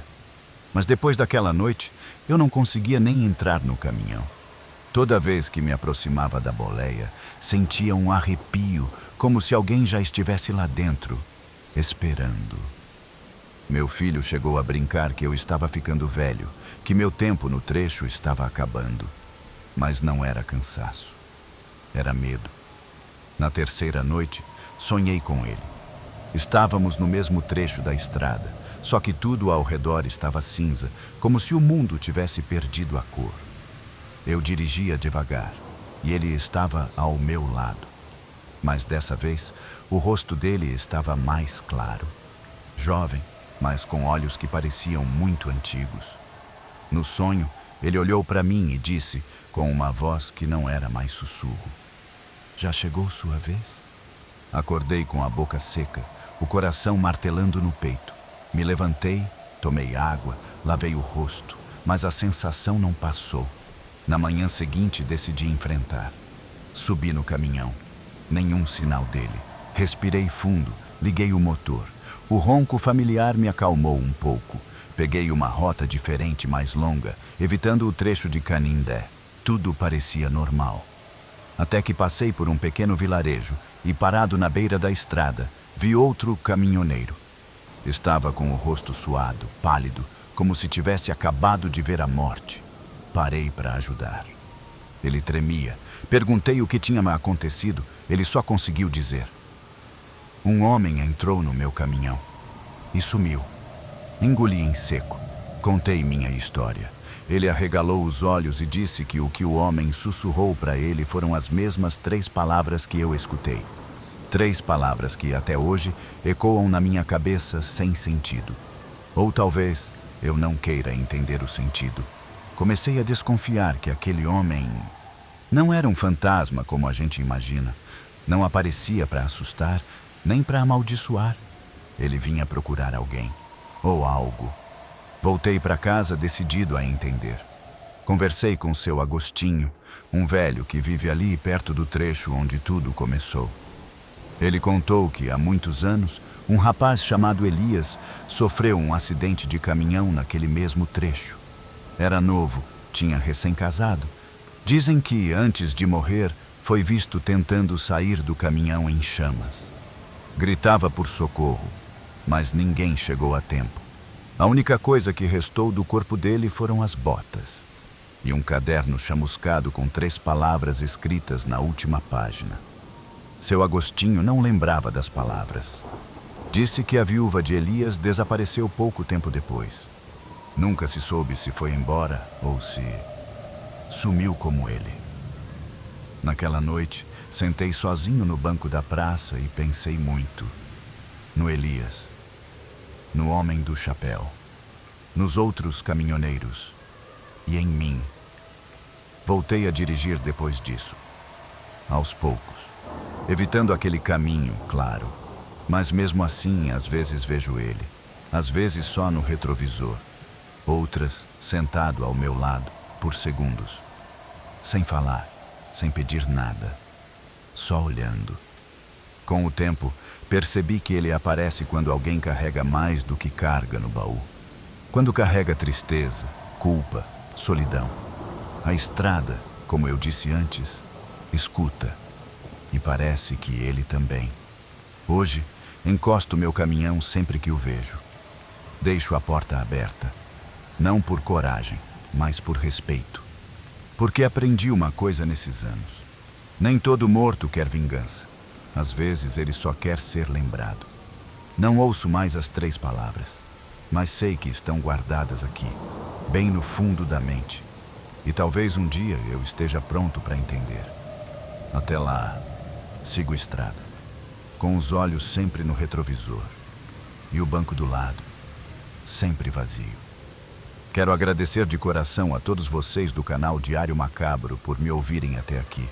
Mas depois daquela noite, eu não conseguia nem entrar no caminhão. Toda vez que me aproximava da boleia, sentia um arrepio, como se alguém já estivesse lá dentro, esperando. Meu filho chegou a brincar que eu estava ficando velho, que meu tempo no trecho estava acabando. Mas não era cansaço. Era medo. Na terceira noite, sonhei com ele. Estávamos no mesmo trecho da estrada, só que tudo ao redor estava cinza, como se o mundo tivesse perdido a cor. Eu dirigia devagar, e ele estava ao meu lado. Mas dessa vez, o rosto dele estava mais claro. Jovem, mas com olhos que pareciam muito antigos. No sonho, ele olhou para mim e disse, com uma voz que não era mais sussurro: "Já chegou sua vez?" Acordei com a boca seca, o coração martelando no peito. Me levantei, tomei água, lavei o rosto, mas a sensação não passou. Na manhã seguinte, decidi enfrentar. Subi no caminhão. Nenhum sinal dele. Respirei fundo, liguei o motor. O ronco familiar me acalmou um pouco. Peguei uma rota diferente, mais longa, evitando o trecho de Canindé. Tudo parecia normal. Até que passei por um pequeno vilarejo e, parado na beira da estrada, vi outro caminhoneiro. Estava com o rosto suado, pálido, como se tivesse acabado de ver a morte. Parei para ajudar. Ele tremia. Perguntei o que tinha acontecido. Ele só conseguiu dizer: "Um homem entrou no meu caminhão e sumiu." Engoli em seco. Contei minha história. Ele arregalou os olhos e disse que o homem sussurrou para ele foram as mesmas 3 palavras que eu escutei. 3 palavras que até hoje ecoam na minha cabeça sem sentido. Ou talvez eu não queira entender o sentido. Comecei a desconfiar que aquele homem não era um fantasma como a gente imagina. Não aparecia para assustar, nem para amaldiçoar. Ele vinha procurar alguém, ou algo. Voltei para casa decidido a entender. Conversei com seu Agostinho, um velho que vive ali perto do trecho onde tudo começou. Ele contou que há muitos anos, um rapaz chamado Elias sofreu um acidente de caminhão naquele mesmo trecho. Era novo, tinha recém-casado. Dizem que, antes de morrer, foi visto tentando sair do caminhão em chamas. Gritava por socorro, mas ninguém chegou a tempo. A única coisa que restou do corpo dele foram as botas e um caderno chamuscado com 3 palavras escritas na última página. Seu Agostinho não lembrava das palavras. Disse que a viúva de Elias desapareceu pouco tempo depois. Nunca se soube se foi embora ou se sumiu como ele. Naquela noite, sentei sozinho no banco da praça e pensei muito no Elias, no homem do chapéu, nos outros caminhoneiros e em mim. Voltei a dirigir depois disso, aos poucos, evitando aquele caminho, claro, mas mesmo assim às vezes vejo ele, às vezes só no retrovisor, outras sentado ao meu lado por segundos, sem falar, sem pedir nada, só olhando. Com o tempo, percebi que ele aparece quando alguém carrega mais do que carga no baú. Quando carrega tristeza, culpa, solidão. A estrada, como eu disse antes, escuta. E parece que ele também. Hoje, encosto meu caminhão sempre que o vejo. Deixo a porta aberta. Não por coragem, mas por respeito. Porque aprendi uma coisa nesses anos. Nem todo morto quer vingança. Às vezes ele só quer ser lembrado. Não ouço mais as 3 palavras, mas sei que estão guardadas aqui, bem no fundo da mente. E talvez um dia eu esteja pronto para entender. Até lá, sigo a estrada, com os olhos sempre no retrovisor e o banco do lado, sempre vazio. Quero agradecer de coração a todos vocês do canal Diário Macabro por me ouvirem até aqui.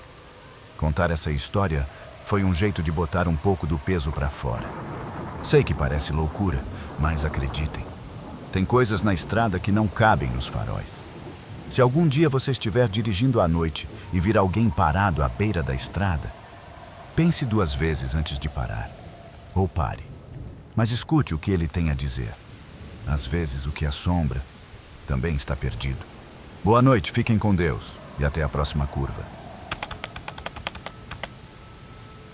Contar essa história foi um jeito de botar um pouco do peso para fora. Sei que parece loucura, mas acreditem. Tem coisas na estrada que não cabem nos faróis. Se algum dia você estiver dirigindo à noite e vir alguém parado à beira da estrada, pense 2 vezes antes de parar. Ou pare, mas escute o que ele tem a dizer. Às vezes o que assombra também está perdido. Boa noite, fiquem com Deus e até a próxima curva.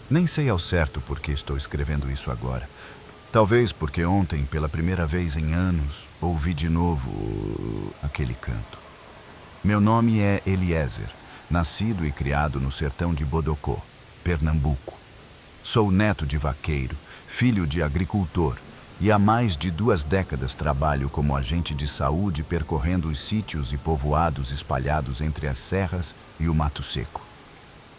Nem sei ao certo por que estou escrevendo isso agora. Talvez porque ontem, pela primeira vez em anos, ouvi de novo aquele canto. Meu nome é Eliezer, nascido e criado no sertão de Bodocô, Pernambuco. Sou neto de vaqueiro, filho de agricultor, e há mais de 2 décadas trabalho como agente de saúde percorrendo os sítios e povoados espalhados entre as serras e o mato seco.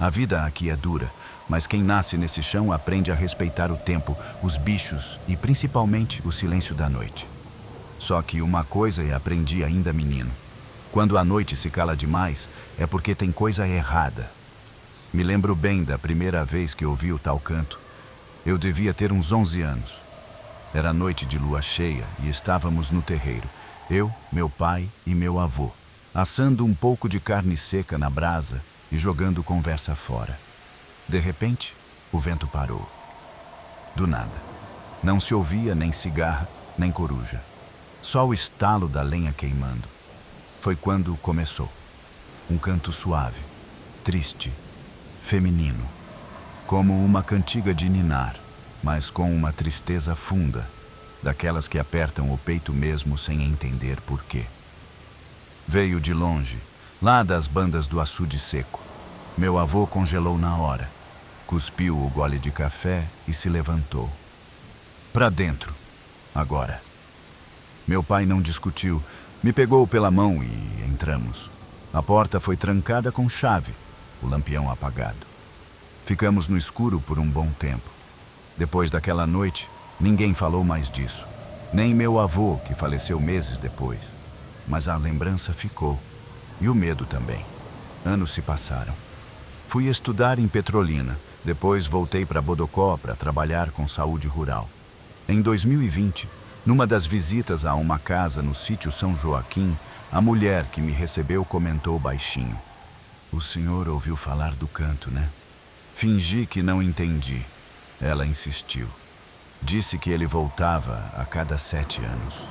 A vida aqui é dura, mas quem nasce nesse chão aprende a respeitar o tempo, os bichos e principalmente o silêncio da noite. Só que uma coisa eu aprendi ainda menino. Quando a noite se cala demais, é porque tem coisa errada. Me lembro bem da primeira vez que ouvi o tal canto. Eu devia ter uns 11 anos. Era noite de lua cheia e estávamos no terreiro, eu, meu pai e meu avô, assando um pouco de carne seca na brasa e jogando conversa fora. De repente, o vento parou. Do nada. Não se ouvia nem cigarra, nem coruja. Só o estalo da lenha queimando. Foi quando começou. Um canto suave, triste, feminino, como uma cantiga de ninar, mas com uma tristeza funda, daquelas que apertam o peito mesmo sem entender porquê. Veio de longe, lá das bandas do açude seco. Meu avô congelou na hora, cuspiu o gole de café e se levantou. Pra dentro, agora. Meu pai não discutiu, me pegou pela mão e entramos. A porta foi trancada com chave, o lampião apagado. Ficamos no escuro por um bom tempo. Depois daquela noite, ninguém falou mais disso. Nem meu avô, que faleceu meses depois. Mas a lembrança ficou. E o medo também. Anos se passaram. Fui estudar em Petrolina. Depois voltei para Bodocó para trabalhar com saúde rural. Em 2020, numa das visitas a uma casa no sítio São Joaquim, a mulher que me recebeu comentou baixinho: "O senhor ouviu falar do canto, né?" Fingi que não entendi. Ela insistiu. Disse que ele voltava a cada 7 anos.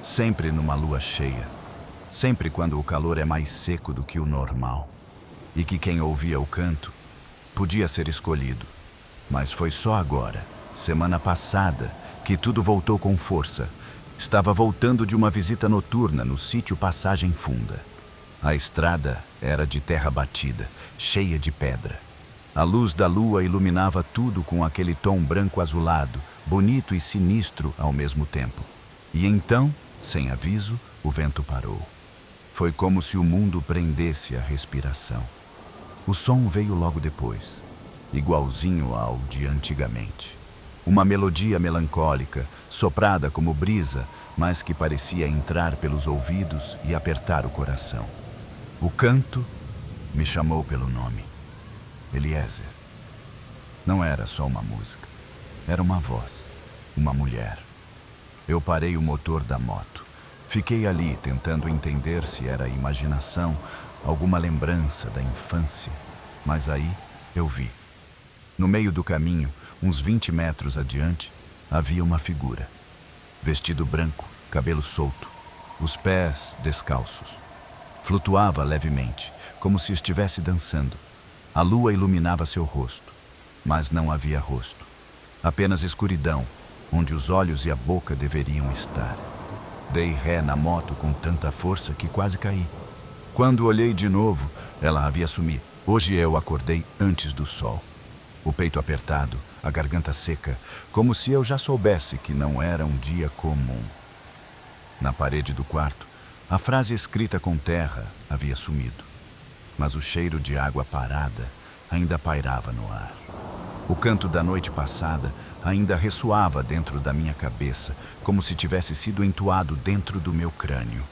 Sempre numa lua cheia. Sempre quando o calor é mais seco do que o normal. E que quem ouvia o canto podia ser escolhido. Mas foi só agora, semana passada, que tudo voltou com força. Estava voltando de uma visita noturna no sítio Passagem Funda. A estrada era de terra batida, cheia de pedra. A luz da lua iluminava tudo com aquele tom branco azulado, bonito e sinistro ao mesmo tempo. E então, sem aviso, o vento parou. Foi como se o mundo prendesse a respiração. O som veio logo depois, igualzinho ao de antigamente. Uma melodia melancólica, soprada como brisa, mas que parecia entrar pelos ouvidos e apertar o coração. O canto me chamou pelo nome. Eliezer. Não era só uma música. Era uma voz. Uma mulher. Eu parei o motor da moto. Fiquei ali tentando entender se era imaginação, alguma lembrança da infância. Mas aí eu vi. No meio do caminho, uns 20 metros adiante, havia uma figura. Vestido branco, cabelo solto, os pés descalços. Flutuava levemente, como se estivesse dançando. A lua iluminava seu rosto, mas não havia rosto. Apenas escuridão, onde os olhos e a boca deveriam estar. Dei ré na moto com tanta força que quase caí. Quando olhei de novo, ela havia sumido. Hoje eu acordei antes do sol. O peito apertado, a garganta seca, como se eu já soubesse que não era um dia comum. Na parede do quarto, a frase escrita com terra havia sumido. Mas o cheiro de água parada ainda pairava no ar. O canto da noite passada ainda ressoava dentro da minha cabeça, como se tivesse sido entoado dentro do meu crânio.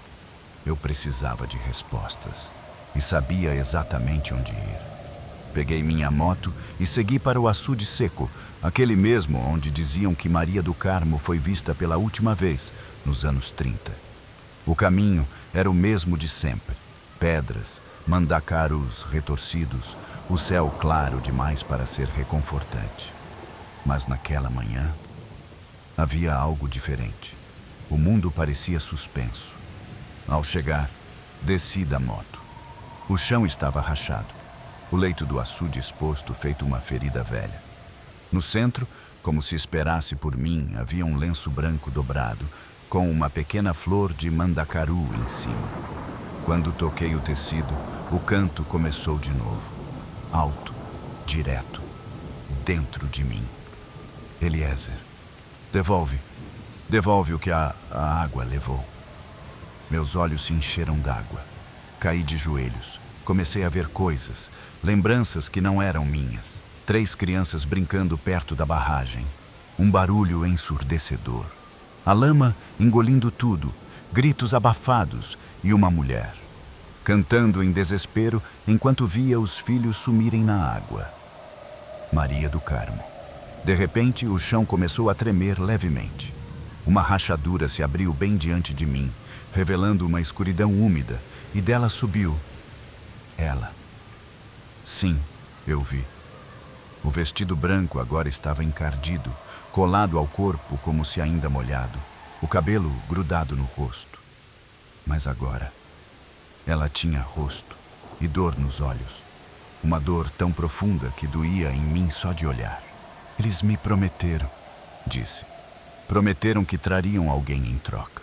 Eu precisava de respostas e sabia exatamente onde ir. Peguei minha moto e segui para o açude seco, aquele mesmo onde diziam que Maria do Carmo foi vista pela última vez, nos anos 30. O caminho era o mesmo de sempre: pedras, mandacarus retorcidos, o céu claro demais para ser reconfortante. Mas naquela manhã, havia algo diferente. O mundo parecia suspenso. Ao chegar, desci da moto. O chão estava rachado. O leito do açude exposto, feito uma ferida velha. No centro, como se esperasse por mim, havia um lenço branco dobrado, com uma pequena flor de mandacaru em cima. Quando toquei o tecido, O canto começou de novo, alto, direto, dentro de mim. Eliezer, devolve o que a água levou. Meus olhos se encheram d'água. Caí de joelhos. Comecei a ver coisas, lembranças que não eram minhas. 3 crianças brincando perto da barragem. Um barulho ensurdecedor. A lama engolindo tudo, gritos abafados e uma mulher, cantando em desespero enquanto via os filhos sumirem na água. Maria do Carmo. De repente, o chão começou a tremer levemente. Uma rachadura se abriu bem diante de mim, revelando uma escuridão úmida, e dela subiu ela. Sim, eu vi. O vestido branco agora estava encardido, colado ao corpo como se ainda molhado, o cabelo grudado no rosto. Mas agora, ela tinha rosto e dor nos olhos. Uma dor tão profunda que doía em mim só de olhar. Eles me prometeram, disse. Prometeram que trariam alguém em troca.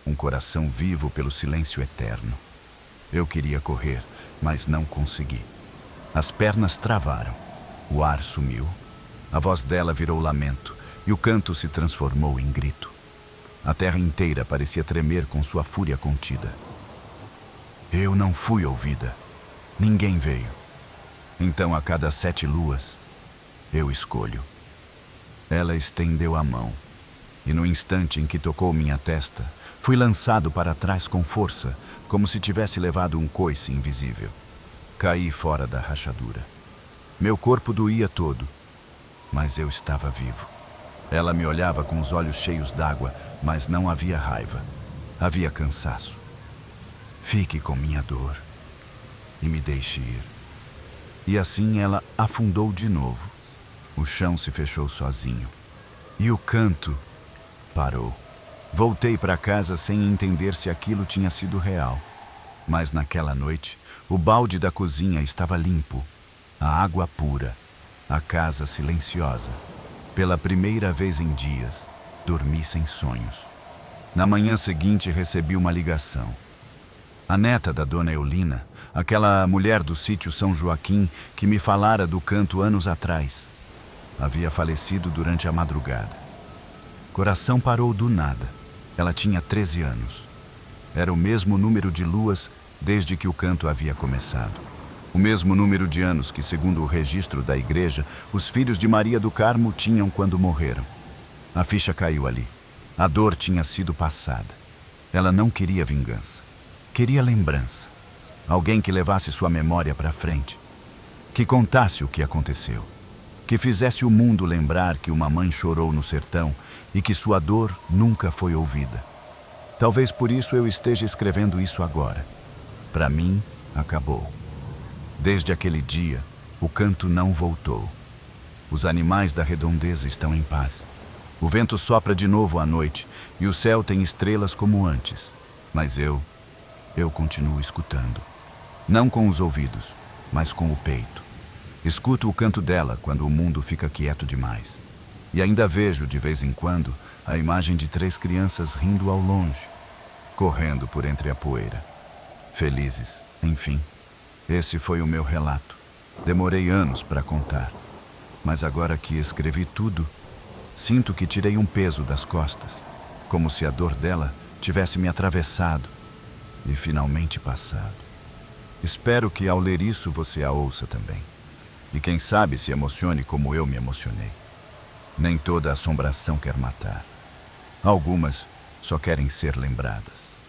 Um coração vivo pelo silêncio eterno. Eu queria correr, mas não consegui. As pernas travaram. O ar sumiu. A voz dela virou lamento e o canto se transformou em grito. A terra inteira parecia tremer com sua fúria contida. Eu não fui ouvida. Ninguém veio. Então, a cada 7 luas, eu escolho. Ela estendeu a mão, e no instante em que tocou minha testa, fui lançado para trás com força, como se tivesse levado um coice invisível. Caí fora da rachadura. Meu corpo doía todo, mas eu estava vivo. Ela me olhava com os olhos cheios d'água, mas não havia raiva. Havia cansaço. Fique com minha dor e me deixe ir. E assim ela afundou de novo. O chão se fechou sozinho. E o canto parou. Voltei para casa sem entender se aquilo tinha sido real. Mas naquela noite, o balde da cozinha estava limpo, a água pura, a casa silenciosa. Pela primeira vez em dias, dormi sem sonhos. Na manhã seguinte, recebi uma ligação. A neta da dona Eulina, aquela mulher do sítio São Joaquim que me falara do canto anos atrás, havia falecido durante a madrugada. Coração parou do nada. Ela tinha 13 anos. Era o mesmo número de luas desde que o canto havia começado. O mesmo número de anos que, segundo o registro da igreja, os filhos de Maria do Carmo tinham quando morreram. A ficha caiu ali. A dor tinha sido passada. Ela não queria vingança. Queria lembrança. Alguém que levasse sua memória para frente. Que contasse o que aconteceu. Que fizesse o mundo lembrar que uma mãe chorou no sertão e que sua dor nunca foi ouvida. Talvez por isso eu esteja escrevendo isso agora. Para mim, acabou. Desde aquele dia, o canto não voltou. Os animais da redondeza estão em paz. O vento sopra de novo à noite e o céu tem estrelas como antes. Mas eu continuo escutando. Não com os ouvidos, mas com o peito. Escuto o canto dela quando o mundo fica quieto demais. E ainda vejo, de vez em quando, a imagem de 3 crianças rindo ao longe, correndo por entre a poeira. Felizes, enfim. Esse foi o meu relato. Demorei anos para contar. Mas agora que escrevi tudo, sinto que tirei um peso das costas, como se a dor dela tivesse me atravessado e finalmente passado. Espero que ao ler isso você a ouça também. E quem sabe se emocione como eu me emocionei. Nem toda assombração quer matar. Algumas só querem ser lembradas.